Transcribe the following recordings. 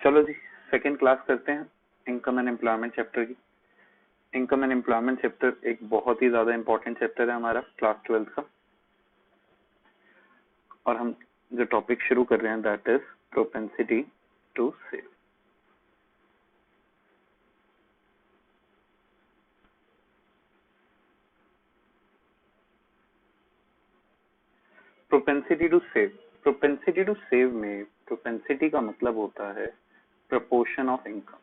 चलो जी, second class करते हैं इनकम एंड एम्प्लॉयमेंट चैप्टर की। इनकम एंड एम्प्लॉयमेंट चैप्टर एक बहुत ही ज्यादा इंपॉर्टेंट चैप्टर है हमारा क्लास 12 का, और हम जो टॉपिक शुरू कर रहे हैं that is propensity to save. Propensity to save. Propensity to save में प्रोपेंसिटी का मतलब होता है प्रपोर्शन ऑफ इनकम।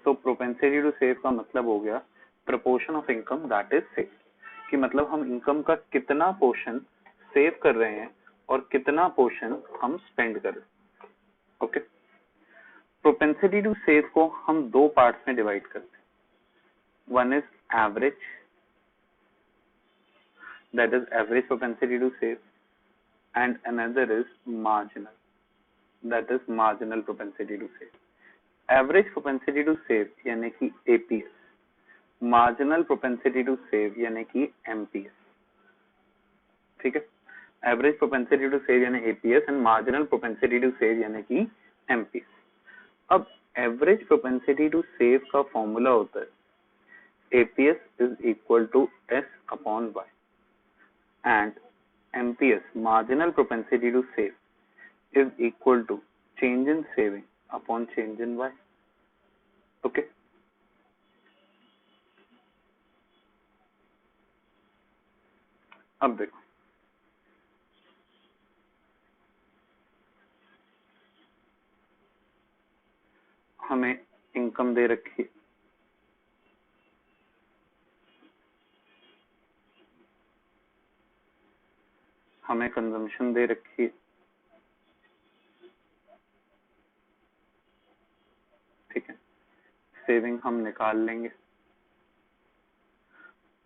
तो प्रोपेंसिटी टू सेव का मतलब हो गया proportion of income that is save, कि मतलब हम इनकम का कितना पोर्शन सेव कर रहे हैं और कितना पोर्शन हम स्पेंड कर रहे हैं। ओके, प्रोपेंसिटी टू सेव को हम दो पार्ट्स में डिवाइड करते हैं। One is average, that is average propensity to save, and another is marginal, that is marginal propensity to save. Average propensity to save यानी कि APS, marginal propensity to save यानी कि एमपीएस। ठीक है, average propensity to save यानी APS and marginal propensity to save यानी कि MPS. अब एवरेज प्रोपेंसिटी टू सेव का फॉर्मूला होता है APS is equal to S upon Y and MPS marginal propensity to save is equal to change in saving upon change in Y. Okay, अब देखो, हमें income दे रखी है, हमें कंजम्पशन दे रखी है, ठीक है, सेविंग हम निकाल लेंगे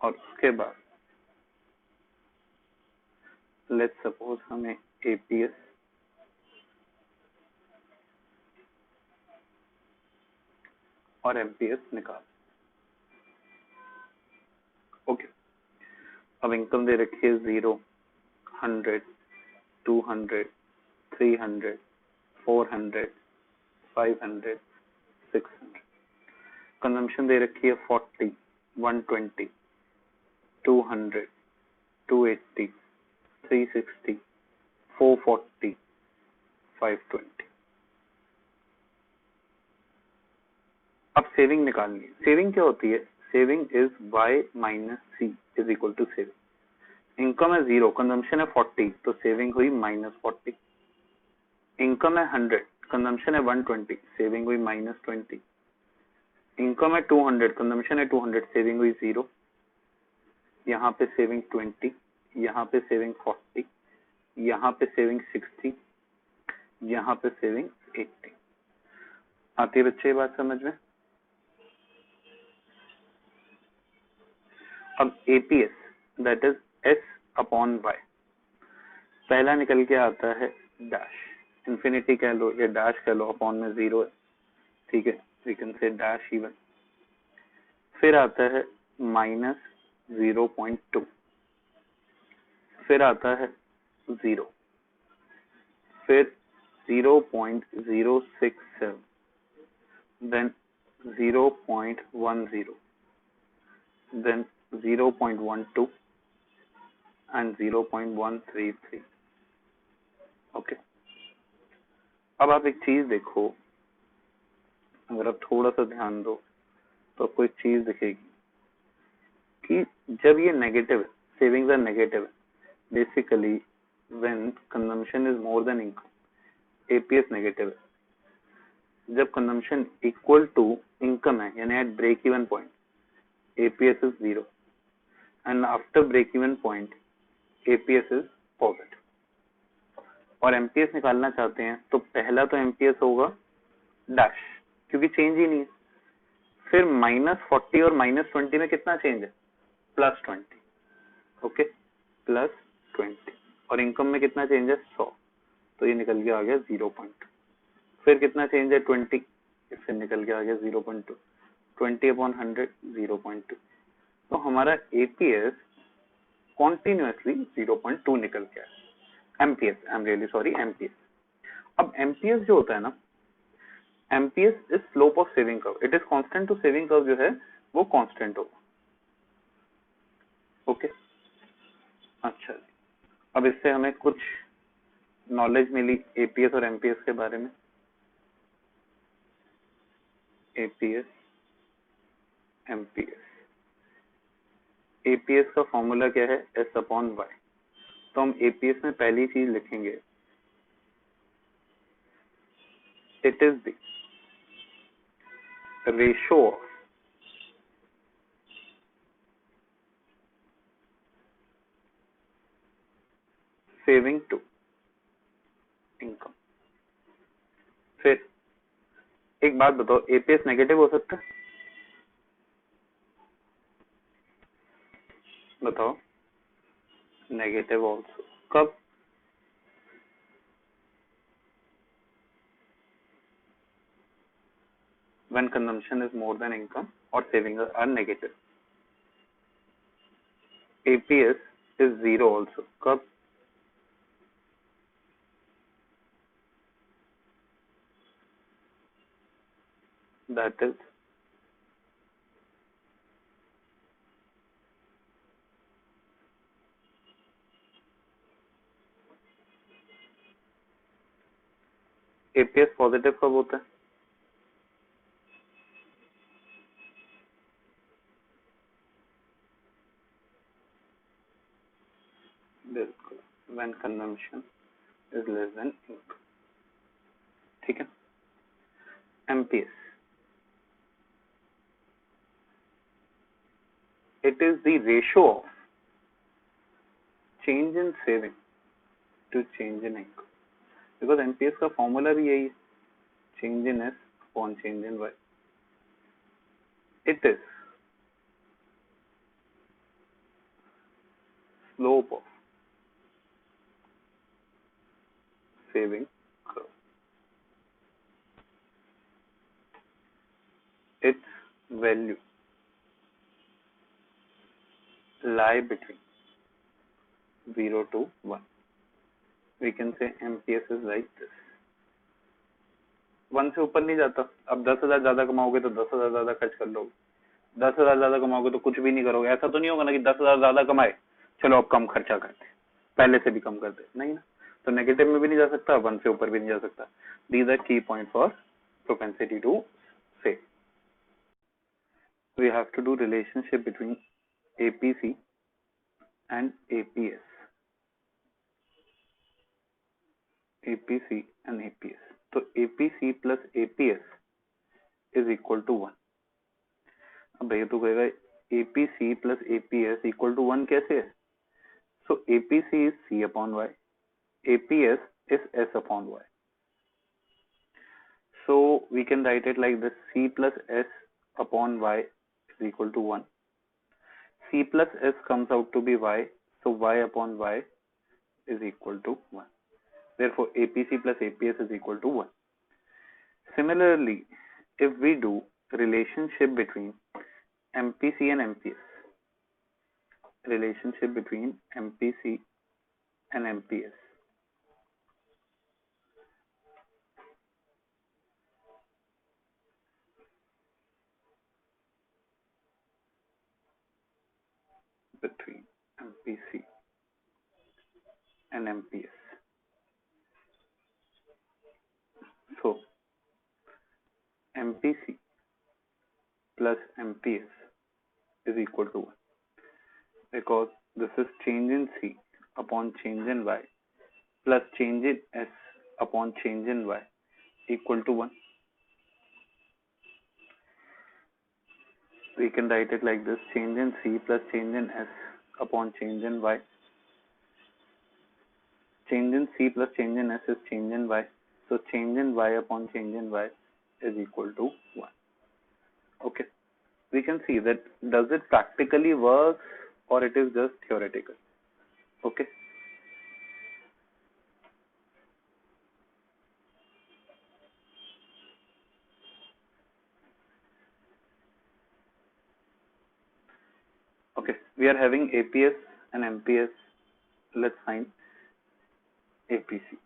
और उसके बाद लेट्स सपोज हमें एपीएस और एमपीएस निकाल। ओके, अब इनकम दे रखी है 0, 100, 200, 300, 400, 500, 600। कंजम्पशन दे रखी है 40, 120, 200, 280, 360, 440, 520। अब सेविंग निकालनी है। सेविंग क्या होती है? Saving is y minus C is equal to saving. Income है 0, कंजम्पशन है 40, तो सेविंग हुई -40। इनकम है 100, कंजम्पशन है 120, सेविंग हुई -20। इनकम है 200, कंजम्पशन है 200, सेविंग हुई 0। यहाँ पे सेविंग 20, यहाँ पे सेविंग 40, यहाँ पे सेविंग 60, यहाँ पे सेविंग 80। आती है बच्चे ये बात समझ में? अब APS that is S upon Y, पहला निकल के आता है डैश, इंफिनिटी कह लो या डैश कह लो, अपॉन में 0 है, ठीक है, we can say dash even. फिर आता है -0.2, फिर आता है 0, फिर 0.067, देन 0.10, देन 0.12 एंड 0.133। ओके, अब आप एक चीज देखो, अगर आप थोड़ा सा ध्यान दो तो आपको एक चीज दिखेगी कि जब ये नेगेटिव है, सेविंग्स आर नेगेटिव है, basically when consumption is more than income, APS negative है। जब कंजम्पशन इक्वल टू इनकम है, यानी at break even point, APS is 0 and after break even point APS is positive. और MPS निकालना चाहते हैं तो पहला तो एमपीएस होगा डैश, क्योंकि चेंज ही नहीं है। फिर -40 और -20 में कितना चेंज है? +20। ओके, +20। और इनकम में कितना चेंज है? 100, तो ये निकल के आ गया 0.2। फिर कितना चेंज है? 20, फिर निकल के आ गया 0.2। 20/100 0.2। तो हमारा एपीएस कॉन्टिन्यूअसली 0.2 निकल के आया। MPS, I am really sorry, MPS. अब एमपीएस जो होता है ना, MPS is slope of saving curve, it is constant to saving curve जो है वो कांस्टेंट होगा। ओके अच्छा जी, अब इससे हमें कुछ नॉलेज मिली एपीएस और एमपीएस के बारे में। एपीएस एमपीएस, एपीएस का फॉर्मूला क्या है, एस अपॉन वाई। तो हम एपीएस में पहली चीज लिखेंगे, it is the ratio of saving to income. फिर एक बात बताओ, एपीएस नेगेटिव हो सकता है? बताओ, नेगेटिव ऑल्सो। कब? when consumption is more than income or savings are negative. APS is zero also. कब? That is APS पॉजिटिव कब होता है? बिल्कुल, when consumption is less than income। ठीक है। MPS, it is the ratio of change in saving to change in income, because MPS का formula भी यही है, change in S upon change in Y। It is slope of saving curve, its value lie between 0 to 1। We can say MPS is like this, 1 से ऊपर नहीं जाता। अब 10,000 ज्यादा कमाओगे तो 10,000 ज्यादा खर्च कर लोगे, 10,000 ज्यादा कमाओगे तो कुछ भी नहीं करोगे। ऐसा तो नहीं होगा ना कि 10,000 ज्यादा कमाए, चलो अब कम खर्चा करते, पहले से भी कम करते, नहीं ना। तो नेगेटिव में भी नहीं जा सकता, 1 से ऊपर भी नहीं जा सकता। These are key point for propensity to save. We have to do relationship between APC and APS, APC and APS. तो APC plus APS is equal to 1। अब भैया तो कहेगा APC plus APS equal to 1 कैसे है? So APC is C upon Y, APS is S upon Y. So we can write it like this, C plus S upon Y is equal to 1. C plus S comes out to be Y, so Y upon Y is equal to 1. Therefore APC plus APS is equal to 1. Similarly, if we do relationship between MPC and MPS, relationship between MPC and MPS, between MPC and MPS. So MPC plus MPS is equal to 1, because this is change in C upon change in Y plus change in S upon change in Y equal to 1. We can write it like this, change in C plus change in S upon change in Y. Change in C plus change in S is change in Y, so change in Y upon change in Y is equal to 1. Okay, we can see that does it practically work or it is just theoretical. Okay, okay, we are having APS and MPS. Let's find APC.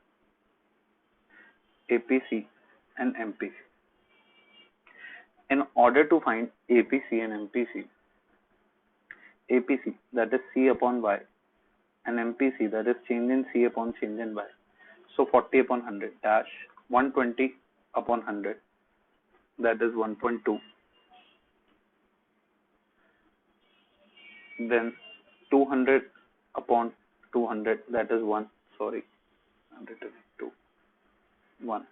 APC and MPC. In order to find APC and MPC, APC, that is C upon Y, and MPC, that is change in C upon change in Y. So 40 upon 100 dash 120 upon 100, that is 1.2. Then 200 upon 200, that is 1. Sorry, 100 is 2, 1.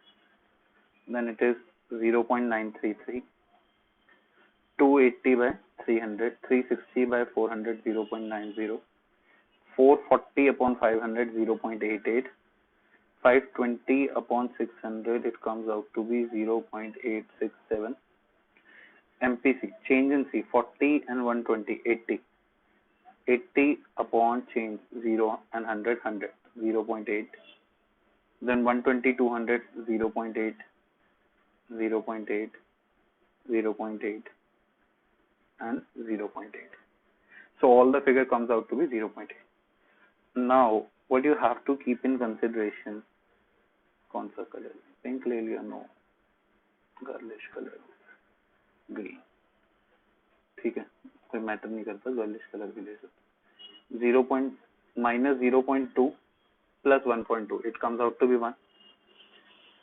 Then it is 0.933. 280 by 300, 360 by 400, 0.90. 440 upon 500, 0.88. 520 upon 600, it comes out to be 0.867. MPC, change in C, 40 and 120, 80. 80 upon change, 0 and 100, 100, 0.8. Then 120, 200, 0.8, 0.8, 0.8, and 0.8. So all the figure comes out to be 0.8. Now, what you have to keep in consideration, कौन सा colour, pink ले लिया, no, girlish colour, green, ठीक है, कोई matter नहीं करता, girlish colour भी ले सकते. 0. minus 0.2 plus 1.2, it comes out to be 1.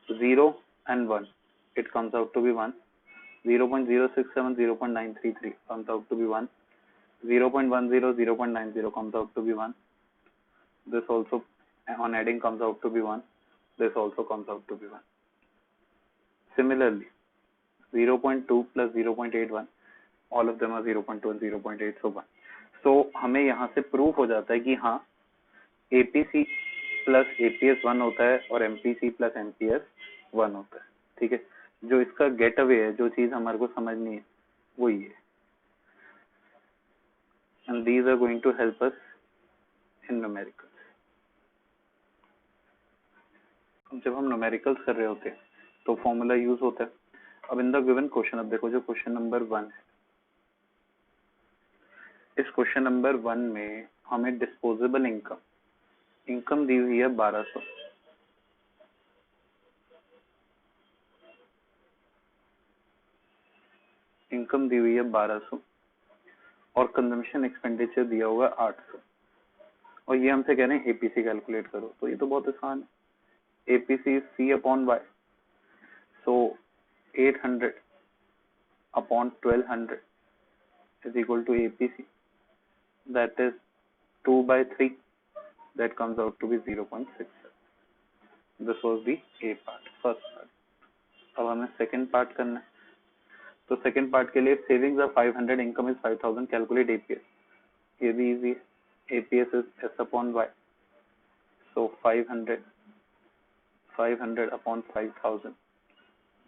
0 and 1, it comes out to be 1. 0.067, 0.933 comes out to be 1. 0.10, 0.90 comes out to be 1. This also on adding comes out to be 1. This also comes out to be 1. Similarly, 0.2 plus 0.81, all of them are 0.2 and 0.8, so 1. So हमें यहाँ से proof हो जाता है कि हाँ APC plus APS 1 होता है और MPC प्लस MPS 1 होता है. ठीक है, जो इसका गेट अवे है, जो चीज हमारे को समझनी है वो ये है. And these are going to help us in numericals. जब हम न्यूमेरिकल्स कर रहे होते हैं तो फॉर्मूला यूज होता है. अब इन द गिवन क्वेश्चन, अब देखो जो क्वेश्चन नंबर 1 है, इस क्वेश्चन नंबर 1 में हमें डिस्पोजेबल इनकम दी हुई है 1200. इनकम दी हुई है 1200 और कंजम्पशन एक्सपेंडिचर दिया हुआ 800, और ये हमसे कह रहे हैं एपीसी कैलकुलेट करो. तो ये तो बहुत आसान है. APC is C upon Y. So 800 upon 1200 is equal to APC. That is 2 by 3. That comes out to be 0.67. This was the A part, first part. अब हमें second part करना है. तो second part के लिए savings are 500, income is 5000. Calculate APS. ये भी easy है. APS is S upon Y. So 500 upon 5000,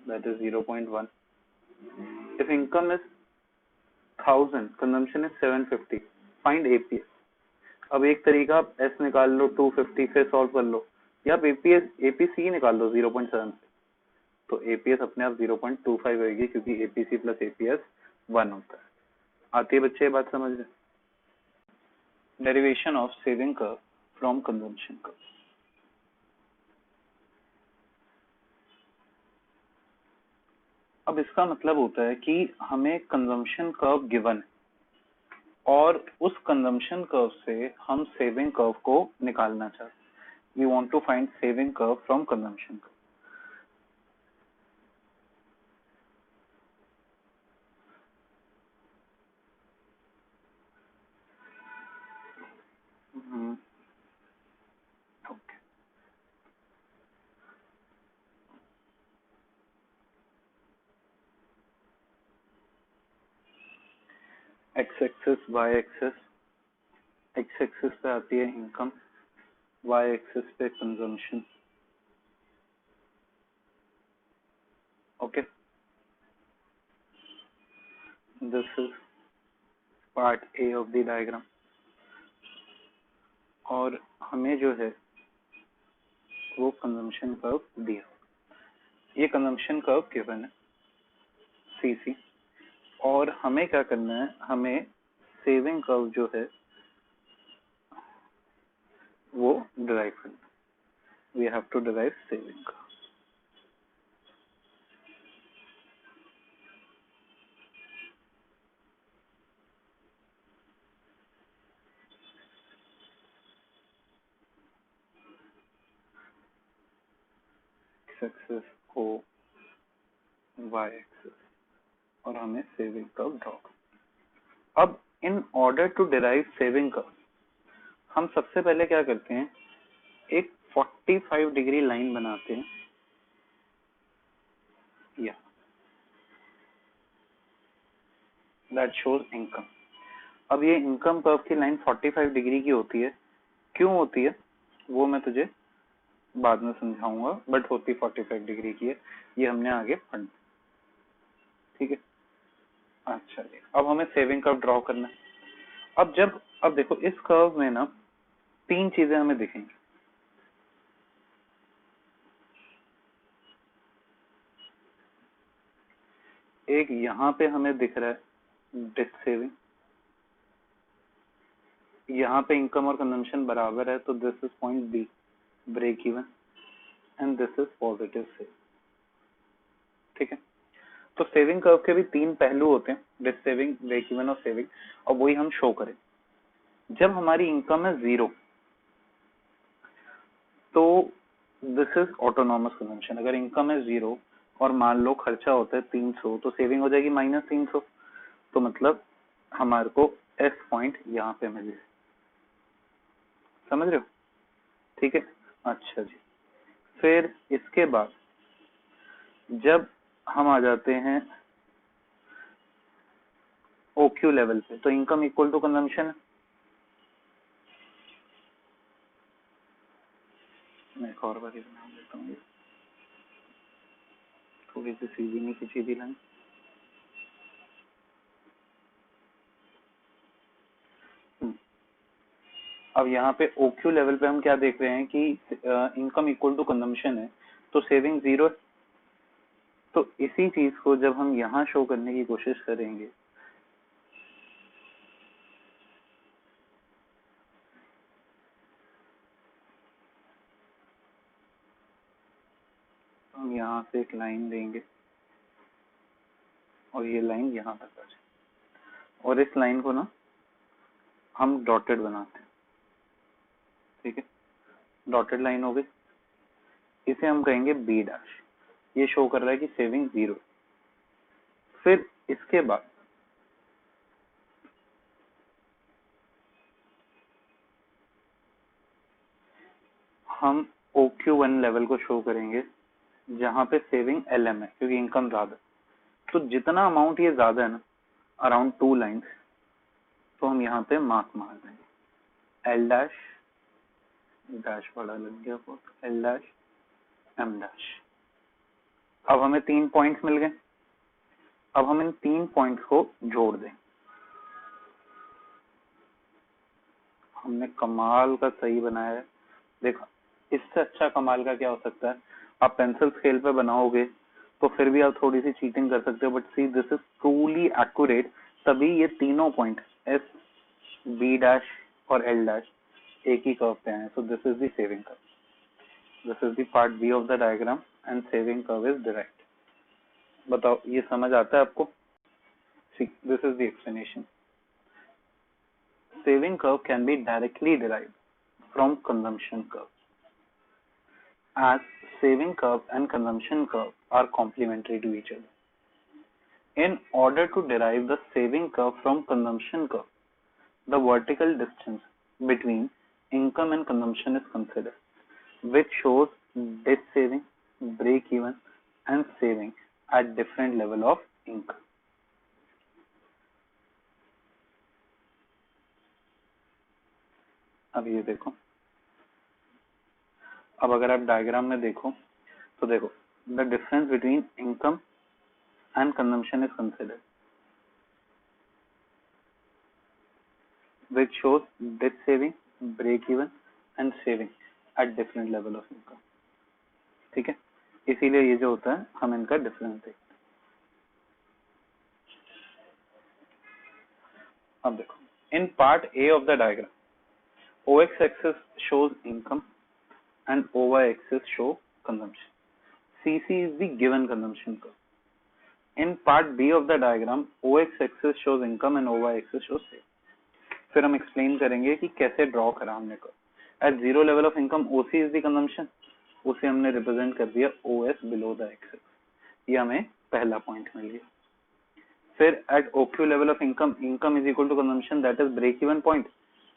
that is 0.1. If income is 1000, consumption is 750, find APS. अब एक तरीका आप S निकाल लो 250 फिर सॉल्व कर लो, या आप APC निकाल दो 0.7 से, तो APS अपने आप 0.25 होगी क्योंकि APC प्लस APS 1 होता है. आती है बच्चे, बात समझ रहे? Derivation of saving curve from consumption curve. अब इसका मतलब होता है कि हमें कंजम्पशन कर्व गिवन है और उस कंजम्पशन कर्व से हम सेविंग कर्व को निकालना चाहते हैं. We want to find saving curve from consumption curve. X axis, Y axis. X axis पे आती है इनकम, वाई एक्सिस पे consumption. Okay, this is part A of the diagram. और हमें जो है वो कंजम्पशन कर्व दिया. ये कंजम्पशन कर्व गिवन है सीसी, और हमें क्या करना है, हमें सेविंग कर्व जो है वो डिराइव करना. We have to derive saving curve. X axis को वाई एक्सिस और हमें सेविंग कर्व ड्रॉ करना। अब in order to derive saving curve हम सबसे पहले क्या करते हैं, एक 45 डिग्री लाइन बनाते हैं या दैट शोज इनकम। अब ये इनकम कर्व की लाइन 45 डिग्री की होती है, क्यों होती है वो मैं तुझे बाद में समझाऊंगा, बट होती 45 डिग्री की है, ये हमने आगे पढ़ना, ठीक है। अच्छा जी, अब हमें सेविंग कर्व ड्रॉ करना है। अब देखो इस कर्व में ना तीन चीजें हमें दिखेंगी। एक यहाँ पे हमें दिख रहा है डेट सेविंग, यहाँ पे इनकम और कंजम्पशन बराबर है, तो this is point B, break even, and this is positive save, ठीक है। तो सेविंग कर्व के भी तीन पहलू होते हैं, डेट सेविंग, ब्रेक इवन और सेविंग, और वही हम शो करें। जब हमारी इनकम है 0 तो दिस इज ऑटोनॉमस कंजम्पशन। अगर इनकम है 0 और मान लो खर्चा होता है 300, तो सेविंग हो जाएगी -300, तो मतलब हमारे को एस पॉइंट यहाँ पे मिले, समझ रहे हो, ठीक है। अच्छा जी, फिर इसके बाद जब हम आ जाते हैं ओक्यू लेवल पे, तो इनकम इक्वल टू कंजम्पशन है। मैं एक और बार बना देता हूँ, थोड़ी सी सीधी नहीं खींची थी लाइन। अब यहाँ पे ओक्यू लेवल पे हम क्या देख रहे हैं कि इनकम इक्वल टू कंजम्पशन है, तो सेविंग 0 है। तो इसी चीज को जब हम यहाँ शो करने की कोशिश करेंगे, हम यहाँ से एक लाइन देंगे और ये लाइन यहाँ तक आ जाए, और इस लाइन को ना हम डॉटेड बनाते हैं, ठीक है। डॉटेड लाइन हो गई, इसे हम कहेंगे बी डैश, ये शो कर रहा है कि सेविंग 0। फिर इसके बाद हम OQ1 लेवल को शो करेंगे, जहां पे सेविंग LM है, क्योंकि इनकम ज्यादा है। तो जितना अमाउंट ये ज्यादा है ना, अराउंड 2 लाइन्स, तो हम यहाँ पे मार्क मार देंगे, L डैश, डैश बड़ा लग गया, L डैश M डैश। अब हमें 3 पॉइंट्स मिल गए। अब हम इन 3 पॉइंट्स को जोड़ दें। हमने कमाल का सही बनाया है, देखो इससे अच्छा कमाल का क्या हो सकता है। आप पेंसिल स्केल पे बनाओगे तो फिर भी आप थोड़ी सी चीटिंग कर सकते हो, but see this is truly accurate. तभी ये तीनों पॉइंट एस, बी डैश और एल डैश एक ही कर्व पे हैं। So this is the saving curve, this is the part B of the diagram and saving curve is direct. बताओ ये समझ आता है आपको? This is the explanation. Saving curve can be directly derived from consumption curve, as saving curve and consumption curve are complementary to each other. In order to derive the saving curve from consumption curve, the vertical distance between income and consumption is considered, which shows debt saving, break even, and saving at different level of income. अब ये देखो, अब अगर आप diagram में देखो तो देखो the difference between income and consumption is considered, which shows debt saving, break even and saving at different level of income, ठीक है। इसीलिए ये जो होता है हम इनका डिफरेंस देखते हैं। अब देखो in part A of the diagram, OX axis shows income and OY axis show consumption. CC is the given consumption curve. In part B of the diagram, OX axis shows income and OY axis shows saving. फिर हम explain करेंगे कि कैसे draw करा हमने को। At 0 level of income OC is the consumption, उसे हमने रिप्रेजेंट कर दिया OS बिलो द एक्सेस, ये हमें पहला पॉइंट मिल गया। फिर at OQ level of income, income is equal to consumption that is break even point,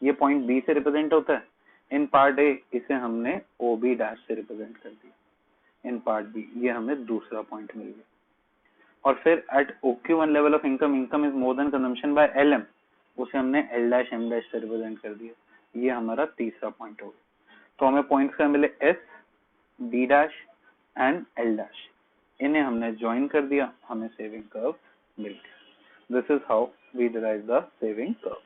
ये पॉइंट बी से रिप्रेजेंट होता है। इन पार्ट ए इसे हमने OB डैश से रिप्रेजेंट कर दिया, इन पार्ट बी ये हमें दूसरा पॉइंट मिल गया। और फिर at OQ1 level of income, income is more than consumption by LM, उसे हमने L डैश M डैश से रिप्रेजेंट कर दिया, ये हमारा तीसरा पॉइंट हो गया। तो हमें पॉइंट्स क्या मिले, S, B dash and L dash, इन्हें हमने ज्वाइन कर दिया, हमें सेविंग कर्व मिल गया। This is how we derive the saving curve.